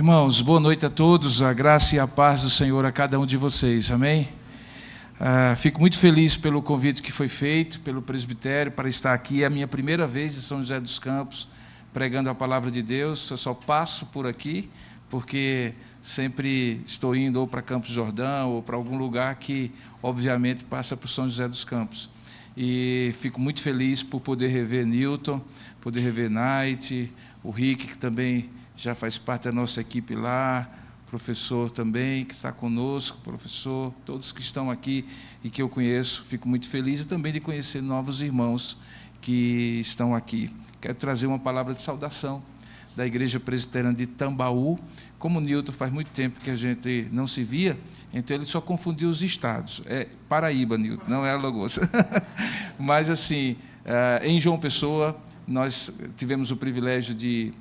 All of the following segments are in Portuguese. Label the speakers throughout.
Speaker 1: Irmãos, boa noite a todos, a graça e a paz do Senhor a cada um de vocês, amém? Fico muito feliz pelo convite que foi feito pelo presbitério para estar aqui. É a minha primeira vez em São José dos Campos pregando a palavra de Deus. Eu só passo por aqui porque sempre estou indo ou para Campos do Jordão ou para algum lugar que obviamente passa por São José dos Campos. E fico muito feliz por poder rever Newton, poder rever Night, o Rick, que também já faz parte da nossa equipe lá, professor também, que está conosco, professor, todos que estão aqui e que eu conheço, fico muito feliz, e também de conhecer novos irmãos que estão aqui. Quero trazer uma palavra de saudação da Igreja Presbiteriana de Tambaú. Como o Newton faz muito tempo que a gente não se via, então ele só confundiu os estados. É Paraíba, Newton, não é Alagoas. Mas, assim, em João Pessoa, nós tivemos o privilégio de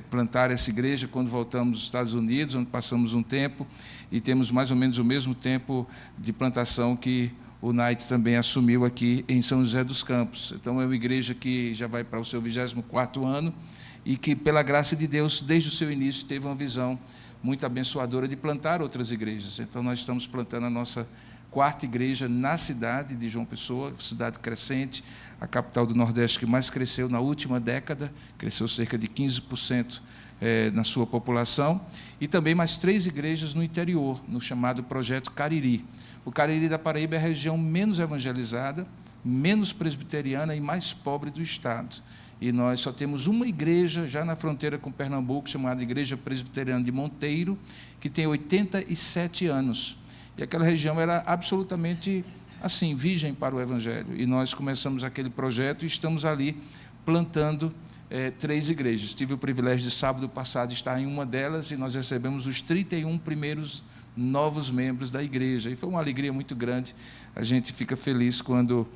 Speaker 1: plantar essa igreja quando voltamos dos Estados Unidos, onde passamos um tempo, e temos mais ou menos o mesmo tempo de plantação que o Night também assumiu aqui em São José dos Campos. Então, é uma igreja que já vai para o seu 24º ano e que, pela graça de Deus, desde o seu início, teve uma visão muito abençoadora de plantar outras igrejas. Então, nós estamos plantando a nossa 4ª igreja na cidade de João Pessoa, cidade crescente, a capital do Nordeste que mais cresceu na última década, cresceu cerca de 15% na sua população, e também mais 3 igrejas no interior, no chamado Projeto Cariri. O Cariri da Paraíba é a região menos evangelizada, menos presbiteriana e mais pobre do estado. E nós só temos uma igreja já na fronteira com Pernambuco, chamada Igreja Presbiteriana de Monteiro, que tem 87 anos. E aquela região era absolutamente assim, virgem para o Evangelho. E nós começamos aquele projeto e estamos ali plantando 3 igrejas. Tive o privilégio de sábado passado estar em uma delas e nós recebemos os 31 primeiros novos membros da igreja. E foi uma alegria muito grande. A gente fica feliz quando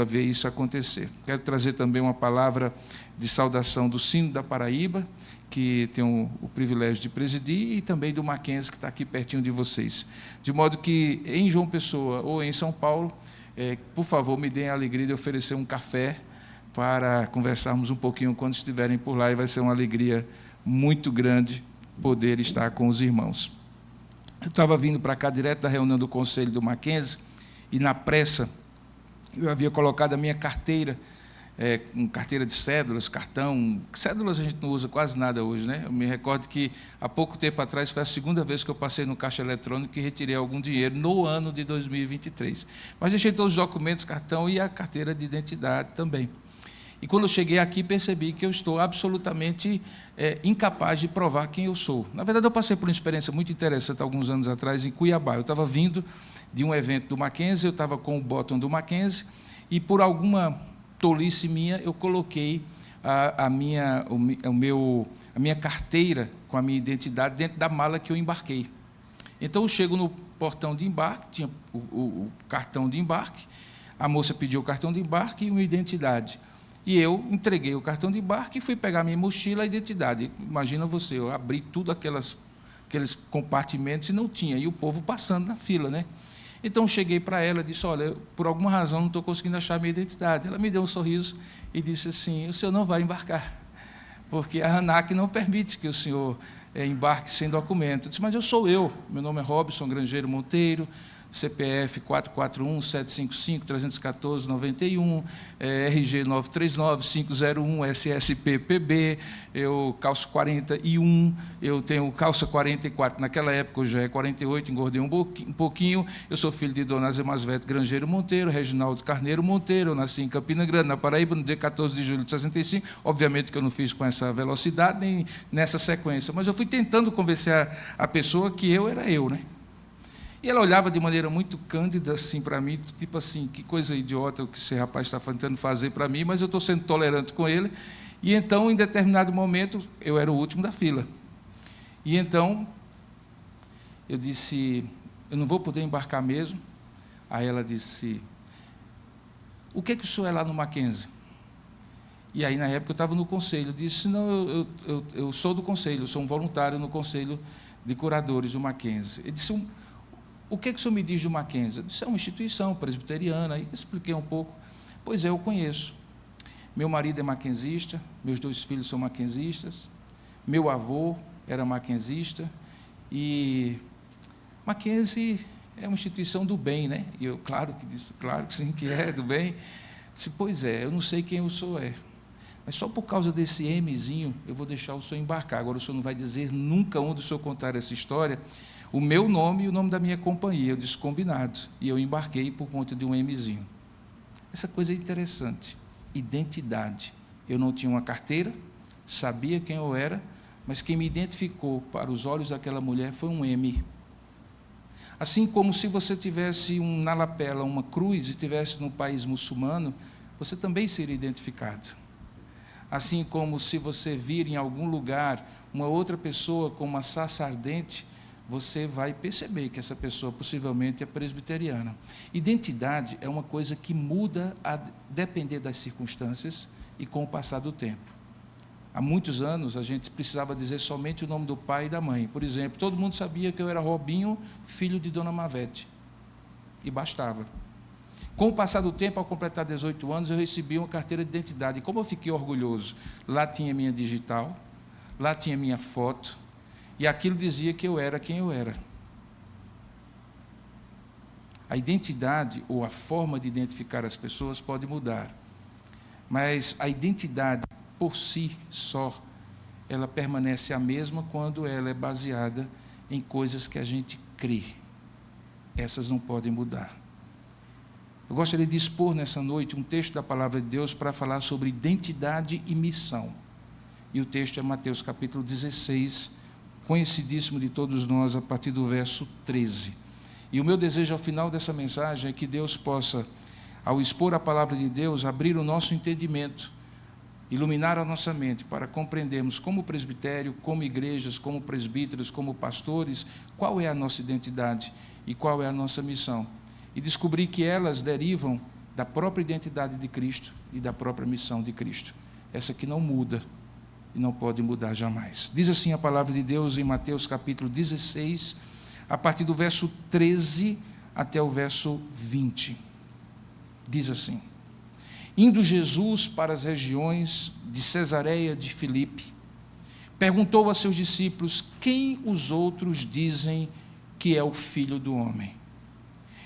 Speaker 1: vê isso acontecer. Quero trazer também uma palavra de saudação do Sino da Paraíba, que tenho o privilégio de presidir, e também do Mackenzie, que está aqui pertinho de vocês. De modo que, em João Pessoa ou em São Paulo, por favor, me deem a alegria de oferecer um café para conversarmos um pouquinho quando estiverem por lá, e vai ser uma alegria muito grande poder estar com os irmãos. Eu estava vindo para cá direto da reunião do Conselho do Mackenzie, e na pressa eu havia colocado a minha carteira, com carteira de cédulas, cartão. Cédulas a gente não usa quase nada hoje, né? Eu me recordo que, há pouco tempo atrás, foi a 2ª vez que eu passei no caixa eletrônico e retirei algum dinheiro no ano de 2023. Mas deixei todos os documentos, cartão e a carteira de identidade também. E, quando eu cheguei aqui, percebi que eu estou absolutamente incapaz de provar quem eu sou. Na verdade, eu passei por uma experiência muito interessante, alguns anos atrás, em Cuiabá. Eu estava vindo de um evento do Mackenzie, eu estava com o bottom do Mackenzie, e, por alguma tolice minha, eu coloquei a minha carteira com a minha identidade dentro da mala que eu embarquei. Então, eu chego no portão de embarque, tinha o cartão de embarque, a moça pediu o cartão de embarque e uma identidade. E eu entreguei o cartão de embarque e fui pegar minha mochila e a identidade. Imagina você, eu abri tudo aqueles compartimentos e não tinha, e o povo passando na fila, né? Então, cheguei para ela e disse, olha, por alguma razão não estou conseguindo achar a minha identidade. Ela me deu um sorriso e disse assim, o senhor não vai embarcar, porque a ANAC não permite que o senhor embarque sem documento. Eu disse, mas eu sou eu, meu nome é Robson Grangeiro Monteiro, CPF 441-755-314-91, RG 939-501, SSP-PB, eu calço 41, eu tenho calça 44, naquela época eu já é 48, engordei um pouquinho, eu sou filho de Dona Zemasvete Grangeiro Monteiro, Reginaldo Carneiro Monteiro, eu nasci em Campina Grande, na Paraíba, no dia 14 de julho de 65, obviamente que eu não fiz com essa velocidade, nem nessa sequência, mas eu fui tentando convencer a pessoa que eu era eu, né? E ela olhava de maneira muito cândida assim para mim, tipo assim, que coisa idiota o que esse rapaz está tentando fazer para mim, mas eu estou sendo tolerante com ele. E então, em determinado momento, eu era o último da fila. E então, eu disse, eu não vou poder embarcar mesmo. Aí ela disse, o que o senhor é lá no Mackenzie? E aí, na época, eu estava no conselho. Eu disse, não, eu sou do conselho, eu sou um voluntário no conselho de curadores do Mackenzie. Ele disse, o que o senhor me diz do Mackenzie? Eu disse, é uma instituição presbiteriana. Aí expliquei um pouco. Pois é, eu conheço. Meu marido é mackenzista, meus 2 filhos são mackenzistas, meu avô era mackenzista, e Mackenzie é uma instituição do bem, né? E eu, claro que disse, claro que sim, que é do bem. Disse, pois é, eu não sei quem o senhor é, mas só por causa desse Mzinho, eu vou deixar o senhor embarcar. Agora o senhor não vai dizer nunca onde o senhor contar essa história, o meu nome e o nome da minha companhia. Eu disse, combinado. E eu embarquei por conta de um Mzinho. Essa coisa é interessante. Identidade. Eu não tinha uma carteira, sabia quem eu era, mas quem me identificou para os olhos daquela mulher foi um M. Assim como se você tivesse na lapela uma cruz e tivesse no país muçulmano, você também seria identificado. Assim como se você vir em algum lugar uma outra pessoa com uma sarça ardente, você vai perceber que essa pessoa possivelmente é presbiteriana. Identidade é uma coisa que muda a depender das circunstâncias e com o passar do tempo. Há muitos anos, a gente precisava dizer somente o nome do pai e da mãe. Por exemplo, todo mundo sabia que eu era Robinho, filho de Dona Mavete. E bastava. Com o passar do tempo, ao completar 18 anos, eu recebi uma carteira de identidade. E como eu fiquei orgulhoso, lá tinha minha digital, lá tinha minha foto, e aquilo dizia que eu era quem eu era. A identidade, ou a forma de identificar as pessoas, pode mudar. Mas a identidade, por si só, ela permanece a mesma quando ela é baseada em coisas que a gente crê. Essas não podem mudar. Eu gostaria de expor nessa noite um texto da Palavra de Deus para falar sobre identidade e missão. E o texto é Mateus capítulo 16, conhecidíssimo de todos nós, a partir do verso 13. E o meu desejo ao final dessa mensagem é que Deus possa, ao expor a Palavra de Deus, abrir o nosso entendimento, iluminar a nossa mente para compreendermos como presbitério, como igrejas, como presbíteros, como pastores, qual é a nossa identidade e qual é a nossa missão. E descobrir que elas derivam da própria identidade de Cristo e da própria missão de Cristo. Essa que não muda e não pode mudar jamais. Diz assim a Palavra de Deus em Mateus capítulo 16, a partir do verso 13 até o verso 20. Diz assim: Indo Jesus para as regiões de Cesareia de Filipe, perguntou a seus discípulos: quem os outros dizem que é o Filho do Homem?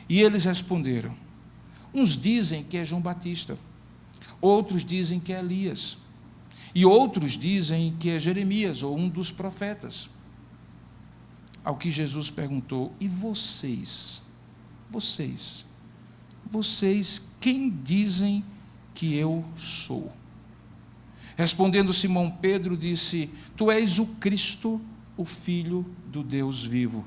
Speaker 1: E eles responderam: uns dizem que é João Batista, outros dizem que é Elias, e outros dizem que é Jeremias ou um dos profetas. Ao que Jesus perguntou: e vocês, quem dizem que eu sou? Respondendo Simão Pedro, disse: tu és o Cristo, o Filho do Deus vivo.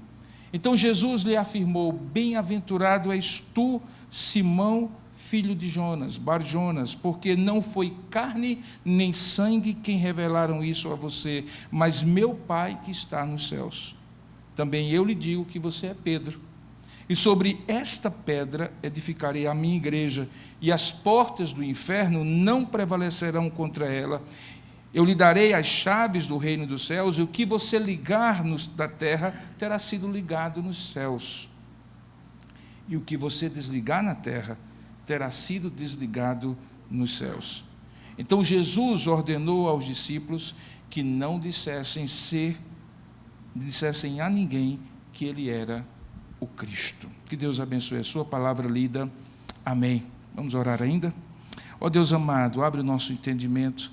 Speaker 1: Então Jesus lhe afirmou: bem-aventurado és tu, Simão, filho de Jonas, Bar-Jonas, porque não foi carne nem sangue quem revelaram isso a você, mas meu Pai que está nos céus. Também eu lhe digo que você é Pedro, e sobre esta pedra edificarei a minha igreja, e as portas do inferno não prevalecerão contra ela. Eu lhe darei as chaves do reino dos céus, e o que você ligar da terra terá sido ligado nos céus, e o que você desligar na terra terá sido desligado nos céus. Então Jesus ordenou aos discípulos que não dissessem a ninguém que ele era o Cristo. Que Deus abençoe a sua palavra lida. Amém. Vamos orar ainda? Ó Deus amado, abre o nosso entendimento,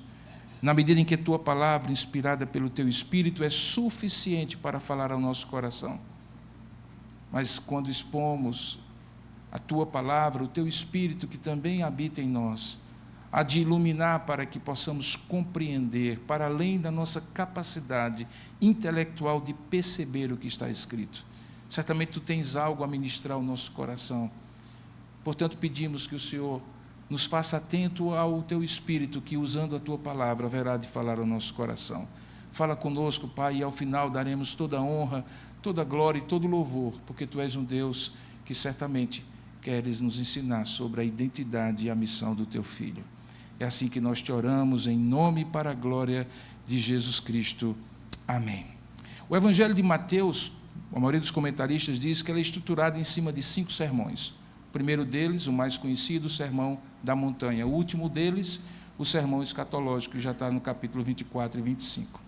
Speaker 1: na medida em que a tua palavra, inspirada pelo teu Espírito, é suficiente para falar ao nosso coração. Mas quando expomos a tua palavra, o teu Espírito que também habita em nós, há de iluminar para que possamos compreender, para além da nossa capacidade intelectual de perceber o que está escrito. Certamente tu tens algo a ministrar ao nosso coração. Portanto, pedimos que o Senhor nos faça atento ao teu Espírito, que usando a tua palavra haverá de falar ao nosso coração. Fala conosco, Pai, e ao final daremos toda a honra, toda a glória e todo o louvor, porque tu és um Deus que certamente queres nos ensinar sobre a identidade e a missão do teu Filho. É assim que nós te oramos, em nome e para a glória de Jesus Cristo. Amém. O Evangelho de Mateus, a maioria dos comentaristas diz que ele é estruturado em cima de 5 sermões. O primeiro deles, o mais conhecido, o Sermão da Montanha. O último deles, o Sermão Escatológico, que já está no capítulo 24 e 25.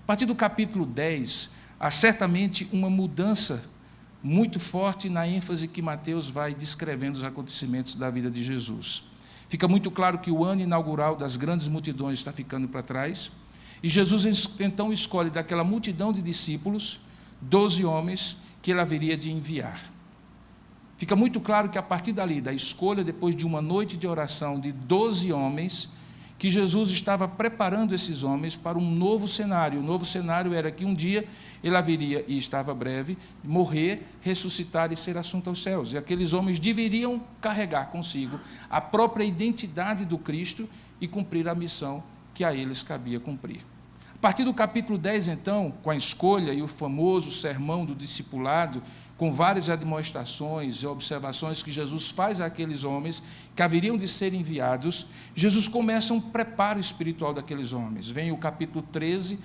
Speaker 1: A partir do capítulo 10, há certamente uma mudança muito forte na ênfase que Mateus vai descrevendo os acontecimentos da vida de Jesus. Fica muito claro que o ano inaugural das grandes multidões está ficando para trás, e Jesus então escolhe daquela multidão de discípulos 12 homens que ele haveria de enviar. Fica muito claro que a partir dali, da escolha, depois de uma noite de oração de 12 homens, que Jesus estava preparando esses homens para um novo cenário. O novo cenário era que um dia ele haveria, e estava breve, morrer, ressuscitar e ser assunto aos céus. E aqueles homens deveriam carregar consigo a própria identidade do Cristo e cumprir a missão que a eles cabia cumprir. A partir do capítulo 10, então, com a escolha e o famoso sermão do discipulado, com várias admoestações e observações que Jesus faz àqueles homens que haveriam de ser enviados, Jesus começa um preparo espiritual daqueles homens. Vem o capítulo 13,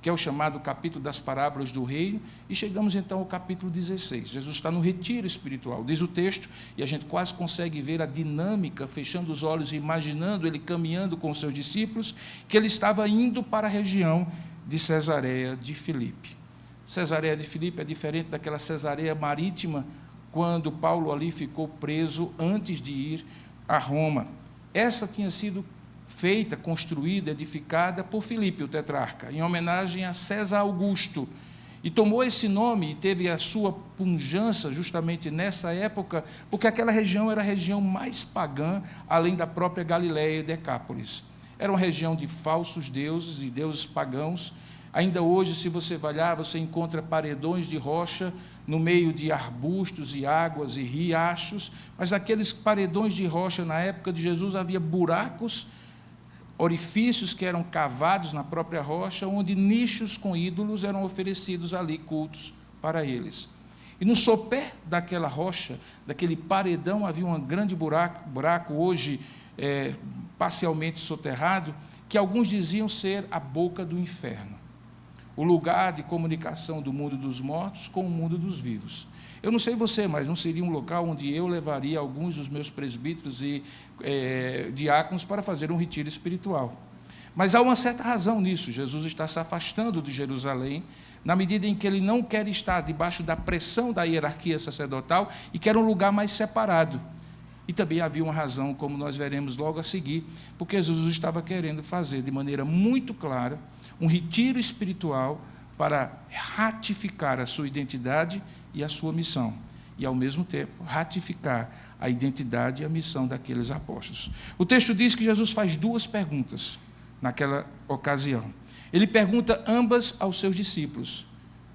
Speaker 1: que é o chamado capítulo das parábolas do reino, e chegamos então ao capítulo 16. Jesus está no retiro espiritual, diz o texto, e a gente quase consegue ver a dinâmica, fechando os olhos e imaginando ele caminhando com os seus discípulos, que ele estava indo para a região de Cesareia de Filipe. Cesareia de Filipe é diferente daquela Cesareia marítima, quando Paulo ali ficou preso antes de ir a Roma. Essa tinha sido feita, construída, edificada por Filipe, o tetrarca, em homenagem a César Augusto. E tomou esse nome e teve a sua pujança justamente nessa época, porque aquela região era a região mais pagã, além da própria Galiléia e Decápolis. Era uma região de falsos deuses e deuses pagãos. Ainda hoje, se você vai lá, você encontra paredões de rocha no meio de arbustos e águas e riachos, mas aqueles paredões de rocha, na época de Jesus, havia buracos, orifícios que eram cavados na própria rocha, onde nichos com ídolos eram oferecidos ali, cultos para eles. E no sopé daquela rocha, daquele paredão, havia um grande buraco hoje parcialmente soterrado, que alguns diziam ser a boca do inferno, o lugar de comunicação do mundo dos mortos com o mundo dos vivos. Eu não sei você, mas não seria um local onde eu levaria alguns dos meus presbíteros e diáconos para fazer um retiro espiritual. Mas há uma certa razão nisso. Jesus está se afastando de Jerusalém, na medida em que ele não quer estar debaixo da pressão da hierarquia sacerdotal e quer um lugar mais separado. E também havia uma razão, como nós veremos logo a seguir, porque Jesus estava querendo fazer de maneira muito clara um retiro espiritual para ratificar a sua identidade e a sua missão, e, ao mesmo tempo, ratificar a identidade e a missão daqueles apóstolos. O texto diz que Jesus faz duas perguntas naquela ocasião. Ele pergunta ambas aos seus discípulos,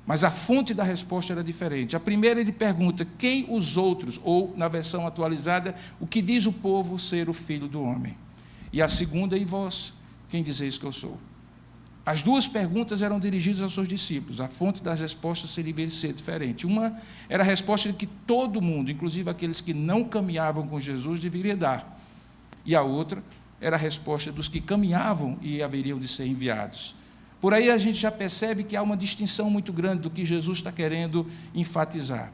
Speaker 1: mas a fonte da resposta era diferente. A primeira, ele pergunta: quem os outros, ou, na versão atualizada, o que diz o povo ser o Filho do Homem? E a segunda: e vós, quem dizeis que eu sou? As duas perguntas eram dirigidas aos seus discípulos. A fonte das respostas seria ser diferente. Uma era a resposta que todo mundo, inclusive aqueles que não caminhavam com Jesus, deveria dar. E a outra era a resposta dos que caminhavam e haveriam de ser enviados. Por aí a gente já percebe que há uma distinção muito grande do que Jesus está querendo enfatizar.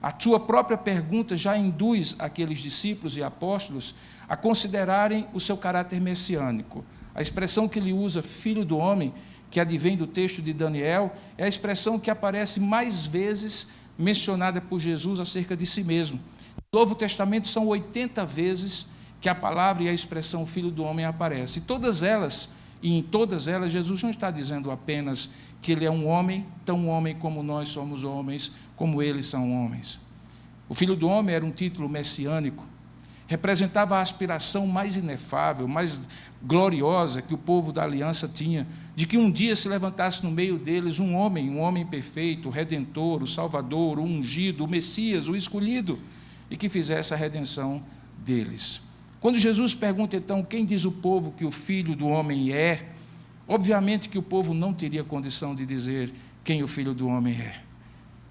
Speaker 1: A sua própria pergunta já induz aqueles discípulos e apóstolos a considerarem o seu caráter messiânico. A expressão que ele usa, filho do homem, que advém do texto de Daniel, é a expressão que aparece mais vezes mencionada por Jesus acerca de si mesmo. No Novo Testamento são 80 vezes que a palavra e a expressão filho do homem aparece. E em todas elas, Jesus não está dizendo apenas que ele é um homem, tão homem como nós somos homens, como eles são homens. O filho do homem era um título messiânico, representava a aspiração mais inefável, mais gloriosa que o povo da aliança tinha, de que um dia se levantasse no meio deles um homem perfeito, o Redentor, o Salvador, o ungido, o Messias, o escolhido, e que fizesse a redenção deles. Quando Jesus pergunta, então, quem diz o povo que o Filho do Homem é, obviamente que o povo não teria condição de dizer quem o Filho do Homem é.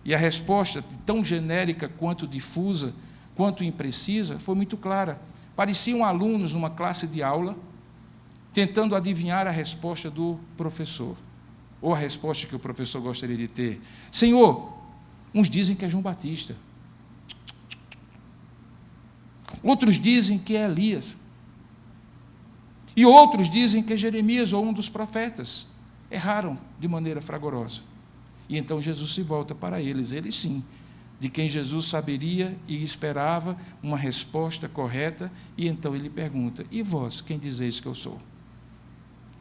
Speaker 1: E a resposta, tão genérica quanto difusa, quanto imprecisa, foi muito clara. Pareciam alunos numa classe de aula, tentando adivinhar a resposta do professor, ou a resposta que o professor gostaria de ter. Senhor, uns dizem que é João Batista, outros dizem que é Elias, e outros dizem que é Jeremias ou um dos profetas. erraram de maneira fragorosa. E então Jesus se volta para eles sim, de quem Jesus saberia e esperava uma resposta correta, e então ele pergunta: e vós, quem dizeis que eu sou?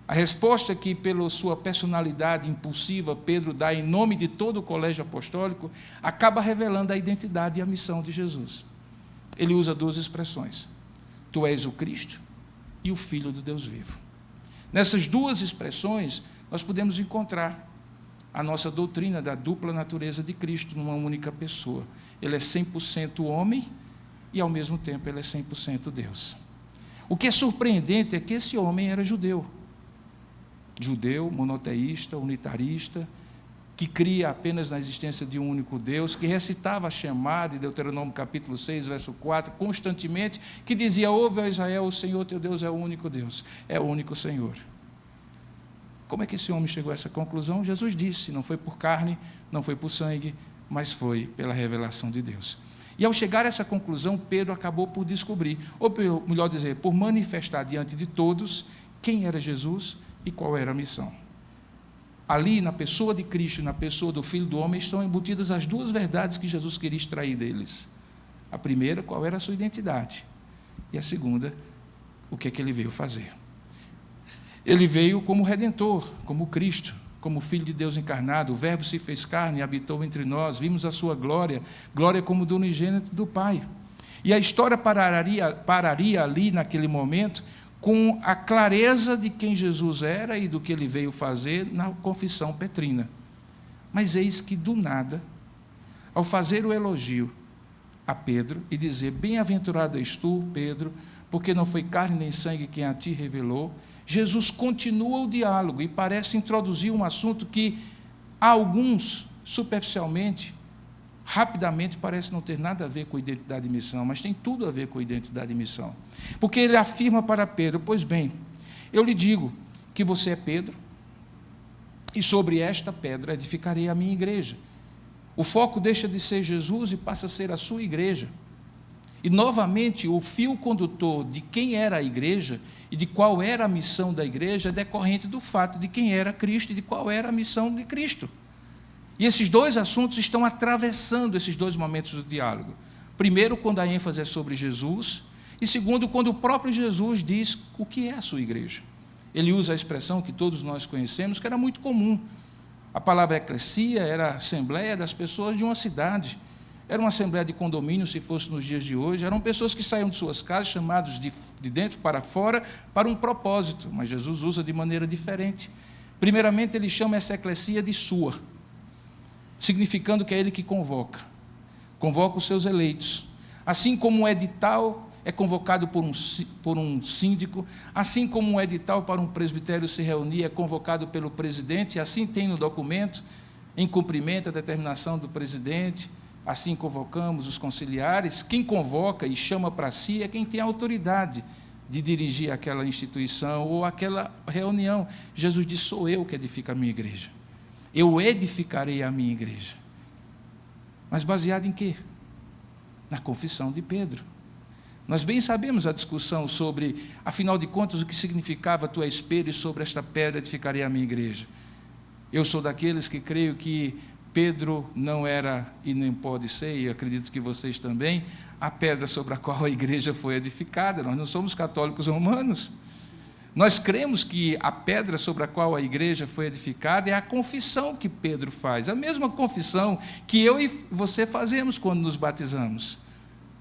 Speaker 1: A resposta que, pela sua personalidade impulsiva, Pedro dá em nome de todo o colégio apostólico, acaba revelando a identidade e a missão de Jesus. Ele usa duas expressões: tu és o Cristo e o Filho do Deus vivo. Nessas duas expressões, nós podemos encontrar a nossa doutrina da dupla natureza de Cristo numa única pessoa. Ele é 100% homem e, ao mesmo tempo, ele é 100% Deus. O que é surpreendente é que esse homem era judeu, monoteísta, unitarista, que cria apenas na existência de um único Deus, que recitava a chamada de Deuteronômio capítulo 6, verso 4, constantemente, que dizia: ouve, ó Israel, o Senhor teu Deus é o único Deus, é o único Senhor. Como é que esse homem chegou a essa conclusão? Jesus disse: não foi por carne, não foi por sangue, mas foi pela revelação de Deus. E ao chegar a essa conclusão, Pedro acabou por descobrir, ou melhor dizer, por manifestar diante de todos quem era Jesus e qual era a missão. Ali, na pessoa de Cristo e na pessoa do Filho do Homem, estão embutidas as duas verdades que Jesus queria extrair deles. A primeira, qual era a sua identidade. E a segunda, o que é que ele veio fazer. Ele veio como Redentor, como Cristo, como Filho de Deus encarnado. O Verbo se fez carne e habitou entre nós. Vimos a sua glória, glória como do unigênito do Pai. E a história pararia ali, naquele momento, com a clareza de quem Jesus era e do que ele veio fazer na confissão petrina. Mas eis que, do nada, ao fazer o elogio a Pedro e dizer: bem-aventurado és tu, Pedro, porque não foi carne nem sangue quem a ti revelou, Jesus continua o diálogo e parece introduzir um assunto que a alguns, superficialmente, rapidamente, parece não ter nada a ver com identidade e missão, mas tem tudo a ver com identidade e missão. Porque ele afirma para Pedro: pois bem, eu lhe digo que você é Pedro, e sobre esta pedra edificarei a minha igreja. O foco deixa de ser Jesus e passa a ser a sua igreja. E, novamente, o fio condutor de quem era a igreja e de qual era a missão da igreja é decorrente do fato de quem era Cristo e de qual era a missão de Cristo. E esses dois assuntos estão atravessando esses dois momentos do diálogo. Primeiro, quando a ênfase é sobre Jesus, e segundo, quando o próprio Jesus diz o que é a sua igreja. Ele usa a expressão que todos nós conhecemos, que era muito comum. A palavra eclesia era a assembleia das pessoas de uma cidade. Era uma assembleia de condomínio, se fosse nos dias de hoje. Eram pessoas que saíam de suas casas, chamados de dentro para fora, para um propósito. Mas Jesus usa de maneira diferente. Primeiramente, ele chama essa eclesia de sua, significando que é ele que convoca os seus eleitos. Assim como um edital é convocado por um síndico, assim como um edital para um presbitério se reunir é convocado pelo presidente, assim tem no documento, em cumprimento à determinação do presidente, assim convocamos os conciliares. Quem convoca e chama para si é quem tem a autoridade de dirigir aquela instituição ou aquela reunião. Jesus disse: sou eu que edifico a minha igreja. Eu edificarei a minha igreja. Mas baseado em quê? Na confissão de Pedro. Nós bem sabemos a discussão sobre, afinal de contas, o que significava tu és Pedro e sobre esta pedra edificarei a minha igreja. Eu sou daqueles que creio que Pedro não era e nem pode ser, e acredito que vocês também, a pedra sobre a qual a igreja foi edificada. Nós não somos católicos romanos. Nós cremos que a pedra sobre a qual a igreja foi edificada é a confissão que Pedro faz, a mesma confissão que eu e você fazemos quando nos batizamos,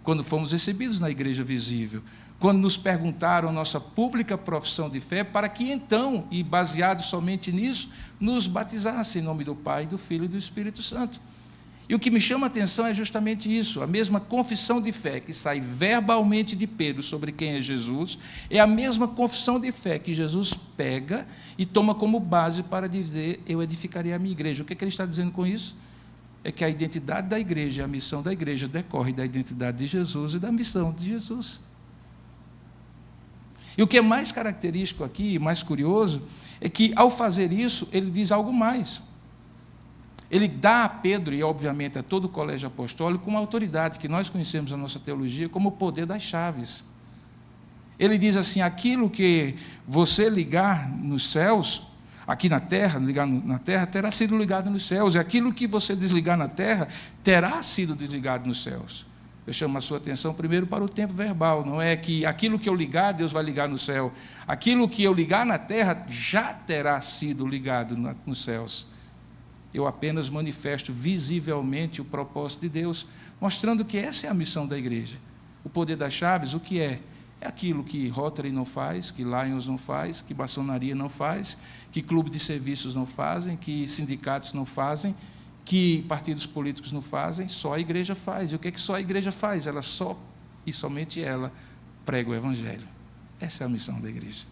Speaker 1: quando fomos recebidos na igreja visível, quando nos perguntaram nossa pública profissão de fé, para que então, e baseado somente nisso, nos batizasse em nome do Pai, do Filho e do Espírito Santo. E o que me chama a atenção é justamente isso: a mesma confissão de fé que sai verbalmente de Pedro sobre quem é Jesus, é a mesma confissão de fé que Jesus pega e toma como base para dizer: eu edificarei a minha igreja. O que é que ele está dizendo com isso? É que a identidade da igreja e a missão da igreja decorre da identidade de Jesus e da missão de Jesus. E o que é mais característico aqui, mais curioso, é que, ao fazer isso, ele diz algo mais. Ele dá a Pedro, e obviamente a todo o colégio apostólico, uma autoridade que nós conhecemos na nossa teologia como o poder das chaves. Ele diz assim: aquilo que você ligar nos céus, aqui na terra, ligar na terra, terá sido ligado nos céus. E aquilo que você desligar na terra, terá sido desligado nos céus. Eu chamo a sua atenção primeiro para o tempo verbal. Não é que aquilo que eu ligar, Deus vai ligar no céu. Aquilo que eu ligar na terra, já terá sido ligado nos céus. Eu apenas manifesto visivelmente o propósito de Deus, mostrando que essa é a missão da igreja. O poder das chaves, o que é? É aquilo que Rotary não faz, que Lions não faz, que maçonaria não faz, que clube de serviços não fazem, que sindicatos não fazem, que partidos políticos não fazem, só a igreja faz. E o que é que só a igreja faz? Ela só e somente ela prega o evangelho. Essa é a missão da igreja.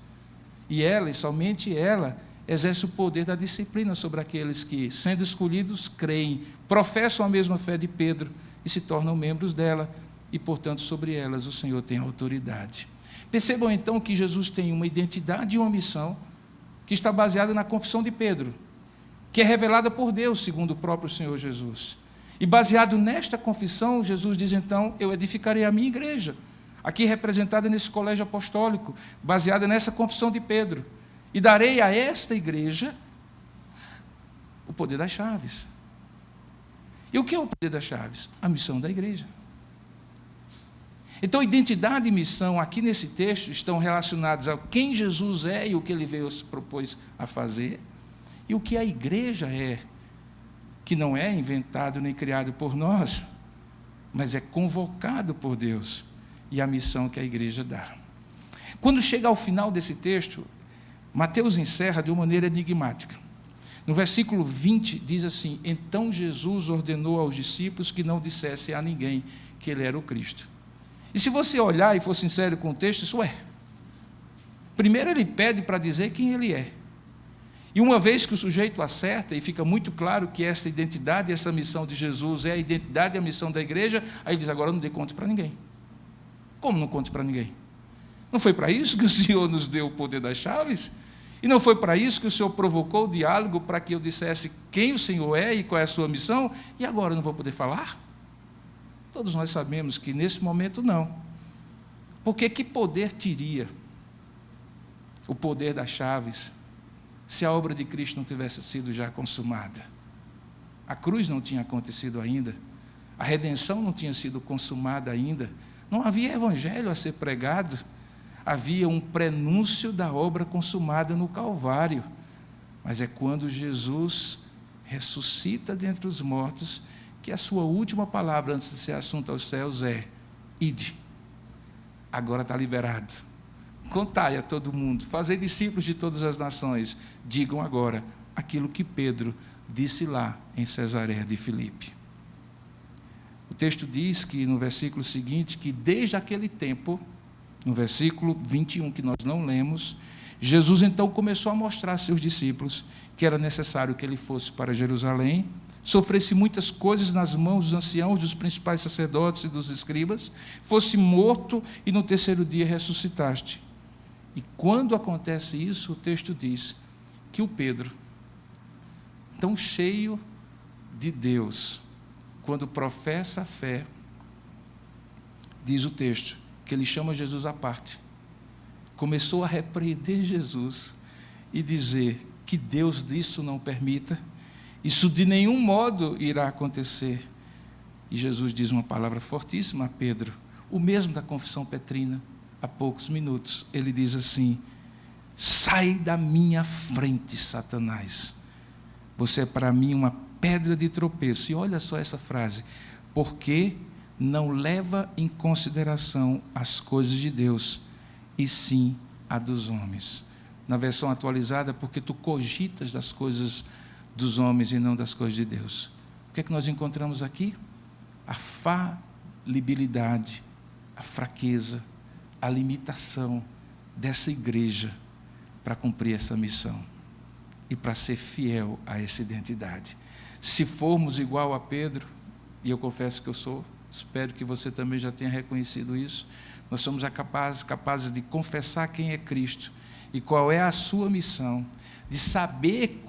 Speaker 1: E ela, e somente ela, exerce o poder da disciplina sobre aqueles que, sendo escolhidos, creem, professam a mesma fé de Pedro e se tornam membros dela, e, portanto, sobre elas o Senhor tem autoridade. Percebam, então, que Jesus tem uma identidade e uma missão que está baseada na confissão de Pedro, que é revelada por Deus, segundo o próprio Senhor Jesus. E, baseado nesta confissão, Jesus diz, então, eu edificarei a minha igreja, aqui representada nesse colégio apostólico, baseada nessa confissão de Pedro, e darei a esta igreja o poder das chaves. E o que é o poder das chaves? A missão da igreja. Então, identidade e missão, aqui nesse texto, estão relacionados a quem Jesus é e o que ele veio se propôs a fazer, e o que a igreja é, que não é inventado nem criado por nós, mas é convocado por Deus, e a missão que a igreja dá. Quando chega ao final desse texto, Mateus encerra de uma maneira enigmática. No versículo 20 diz assim, então Jesus ordenou aos discípulos que não dissessem a ninguém que ele era o Cristo. E se você olhar e for sincero com o texto, isso é. Primeiro ele pede para dizer quem ele é. E uma vez que o sujeito acerta e fica muito claro que essa identidade e essa missão de Jesus é a identidade e a missão da igreja, aí ele diz, agora não dê conta para ninguém. Como não conte para ninguém? Não foi para isso que o Senhor nos deu o poder das chaves? E não foi para isso que o Senhor provocou o diálogo para que eu dissesse quem o Senhor é e qual é a sua missão? E agora eu não vou poder falar? Todos nós sabemos que nesse momento não. Porque que poder teria o poder das chaves se a obra de Cristo não tivesse sido já consumada? A cruz não tinha acontecido ainda, a redenção não tinha sido consumada ainda, não havia evangelho a ser pregado, havia um prenúncio da obra consumada no Calvário. Mas é quando Jesus ressuscita dentre os mortos que a sua última palavra antes de ser assunto aos céus é, ide, agora está liberado, contai a todo mundo, fazei discípulos de todas as nações, digam agora aquilo que Pedro disse lá em Cesareia de Filipe. O texto diz que no versículo seguinte, que desde aquele tempo, no versículo 21 que nós não lemos, Jesus então começou a mostrar a seus discípulos que era necessário que ele fosse para Jerusalém, sofresse muitas coisas nas mãos dos anciãos, dos principais sacerdotes e dos escribas, fosse morto e no terceiro dia ressuscitaste. E quando acontece isso, o texto diz que o Pedro, tão cheio de Deus, quando professa a fé, diz o texto, que ele chama Jesus à parte, começou a repreender Jesus e dizer que Deus disso não permita, isso de nenhum modo irá acontecer. E Jesus diz uma palavra fortíssima a Pedro, o mesmo da confissão petrina, há poucos minutos. Ele diz assim, sai da minha frente, Satanás. Você é para mim uma pedra de tropeço. E olha só essa frase, porque não leva em consideração as coisas de Deus, e sim a dos homens. Na versão atualizada, porque tu cogitas das coisas dos homens e não das coisas de Deus. O que é que nós encontramos aqui? A falibilidade, a fraqueza, a limitação dessa igreja para cumprir essa missão e para ser fiel a essa identidade. Se formos igual a Pedro, e eu confesso que eu sou, espero que você também já tenha reconhecido isso, nós somos capazes de confessar quem é Cristo e qual é a sua missão, de saber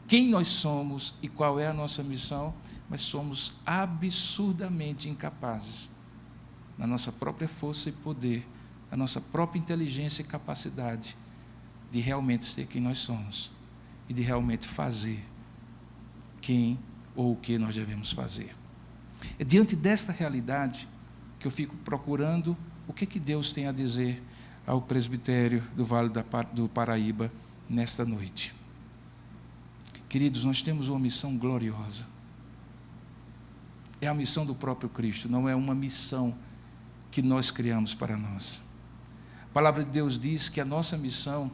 Speaker 1: quem nós somos e qual é a nossa missão, mas somos absurdamente incapazes, na nossa própria força e poder, na nossa própria inteligência e capacidade, de realmente ser quem nós somos e de realmente fazer quem ou o que nós devemos fazer. É diante desta realidade que eu fico procurando o que Deus tem a dizer ao presbitério do Vale do Paraíba nesta noite. Queridos, nós temos uma missão gloriosa. É a missão do próprio Cristo, não é uma missão que nós criamos para nós. A palavra de Deus diz que a nossa missão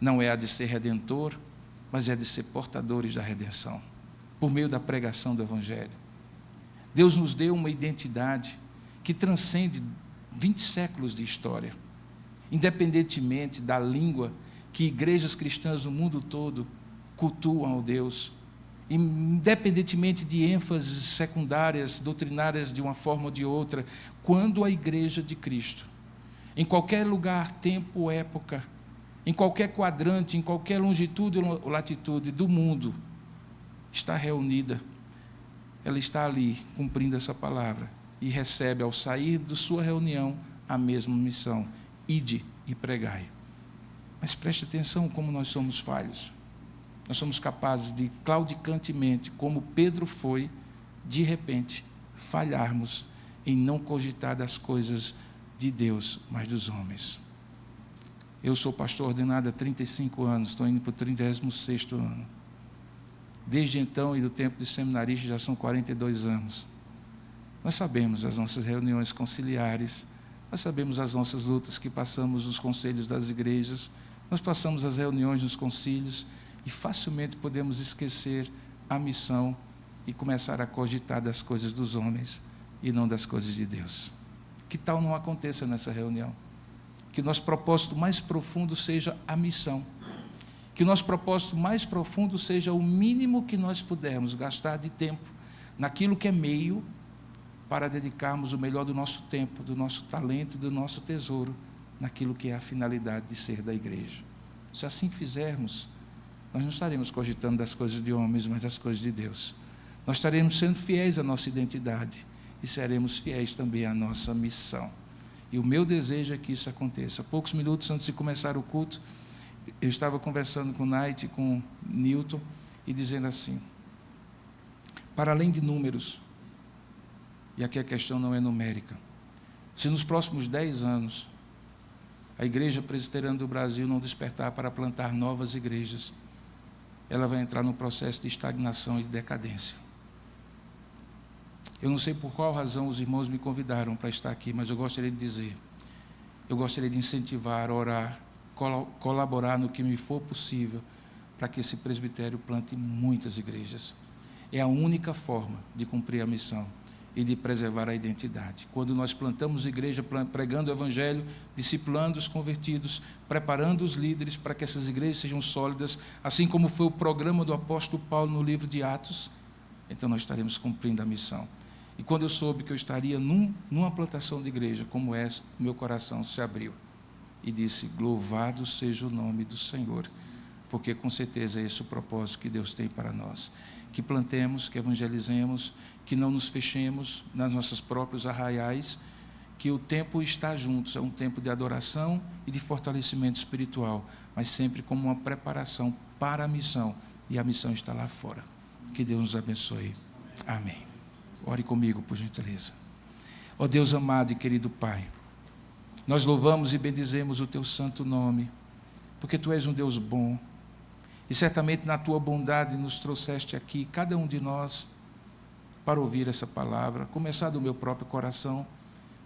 Speaker 1: não é a de ser redentor, mas é a de ser portadores da redenção, por meio da pregação do Evangelho. Deus nos deu uma identidade que transcende 20 séculos de história, independentemente da língua que igrejas cristãs no mundo todo cultuam ao Deus, independentemente de ênfases secundárias, doutrinárias de uma forma ou de outra, quando a igreja de Cristo, em qualquer lugar, tempo, época, em qualquer quadrante, em qualquer longitude ou latitude do mundo, está reunida, ela está ali cumprindo essa palavra e recebe ao sair de sua reunião a mesma missão: ide e pregai. Mas preste atenção como nós somos falhos. Nós somos capazes de, claudicantemente, como Pedro foi, de repente, falharmos em não cogitar das coisas de Deus, mas dos homens. Eu sou pastor ordenado há 35 anos, estou indo para o 36º ano. Desde então, e do tempo de seminarista, já são 42 anos. Nós sabemos as nossas reuniões conciliares, nós sabemos as nossas lutas que passamos nos conselhos das igrejas, nós passamos as reuniões nos concílios, e facilmente podemos esquecer a missão e começar a cogitar das coisas dos homens e não das coisas de Deus. Que tal não aconteça nessa reunião? Que o nosso propósito mais profundo seja a missão. Que o nosso propósito mais profundo seja o mínimo que nós pudermos gastar de tempo naquilo que é meio para dedicarmos o melhor do nosso tempo, do nosso talento, do nosso tesouro, naquilo que é a finalidade de ser da igreja. Se assim fizermos, nós não estaremos cogitando das coisas de homens, mas das coisas de Deus. Nós estaremos sendo fiéis à nossa identidade e seremos fiéis também à nossa missão. E o meu desejo é que isso aconteça. Poucos minutos antes de começar o culto, eu estava conversando com o Night, com o Newton, e dizendo assim: para além de números, e aqui a questão não é numérica, se nos próximos 10 anos a Igreja Presbiteriana do Brasil não despertar para plantar novas igrejas, ela vai entrar num processo de estagnação e de decadência. Eu não sei por qual razão os irmãos me convidaram para estar aqui, mas eu gostaria de dizer, eu gostaria de incentivar, orar, colaborar no que me for possível para que esse presbitério plante muitas igrejas. É a única forma de cumprir a missão e de preservar a identidade. Quando nós plantamos igreja, pregando o Evangelho, discipulando os convertidos, preparando os líderes para que essas igrejas sejam sólidas, assim como foi o programa do apóstolo Paulo no livro de Atos, então nós estaremos cumprindo a missão. E quando eu soube que eu estaria numa plantação de igreja como essa, meu coração se abriu e disse: louvado seja o nome do Senhor, porque com certeza é esse o propósito que Deus tem para nós. Que plantemos, que evangelizemos, que não nos fechemos nas nossas próprios arraiais, que o tempo está juntos, é um tempo de adoração e de fortalecimento espiritual, mas sempre como uma preparação para a missão, e a missão está lá fora. Que Deus nos abençoe. Amém. Ore comigo, por gentileza. Ó Deus amado e querido Pai, nós louvamos e bendizemos o Teu santo nome, porque Tu és um Deus bom, e certamente na Tua bondade nos trouxeste aqui, cada um de nós, para ouvir essa palavra, começar do meu próprio coração.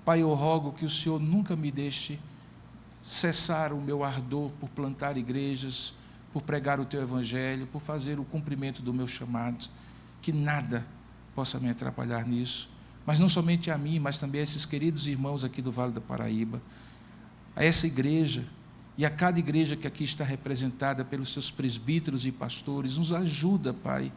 Speaker 1: Pai, eu rogo que o Senhor nunca me deixe cessar o meu ardor por plantar igrejas, por pregar o Teu Evangelho, por fazer o cumprimento do meu chamado, que nada possa me atrapalhar nisso, mas não somente a mim, mas também a esses queridos irmãos aqui do Vale do Paraíba, a essa igreja, e a cada igreja que aqui está representada pelos seus presbíteros e pastores. Nos ajuda, Pai,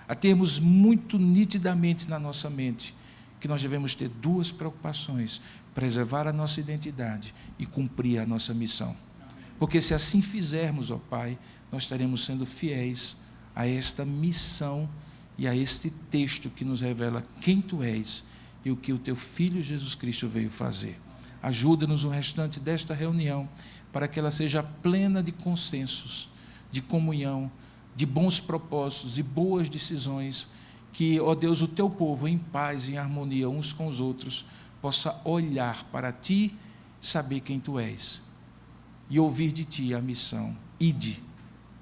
Speaker 1: a termos muito nitidamente na nossa mente que nós devemos ter duas preocupações: preservar a nossa identidade e cumprir a nossa missão. Porque se assim fizermos, ó Pai, nós estaremos sendo fiéis a esta missão e a este texto que nos revela quem Tu és e o que o Teu Filho Jesus Cristo veio fazer. Ajuda-nos no restante desta reunião, para que ela seja plena de consensos, de comunhão, de bons propósitos, de boas decisões, que, ó Deus, o teu povo, em paz, em harmonia uns com os outros, possa olhar para ti, saber quem tu és, e ouvir de ti a missão: ide,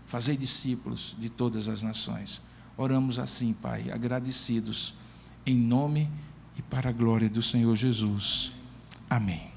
Speaker 1: fazei discípulos de todas as nações. Oramos assim, Pai, agradecidos, em nome e para a glória do Senhor Jesus. Amém.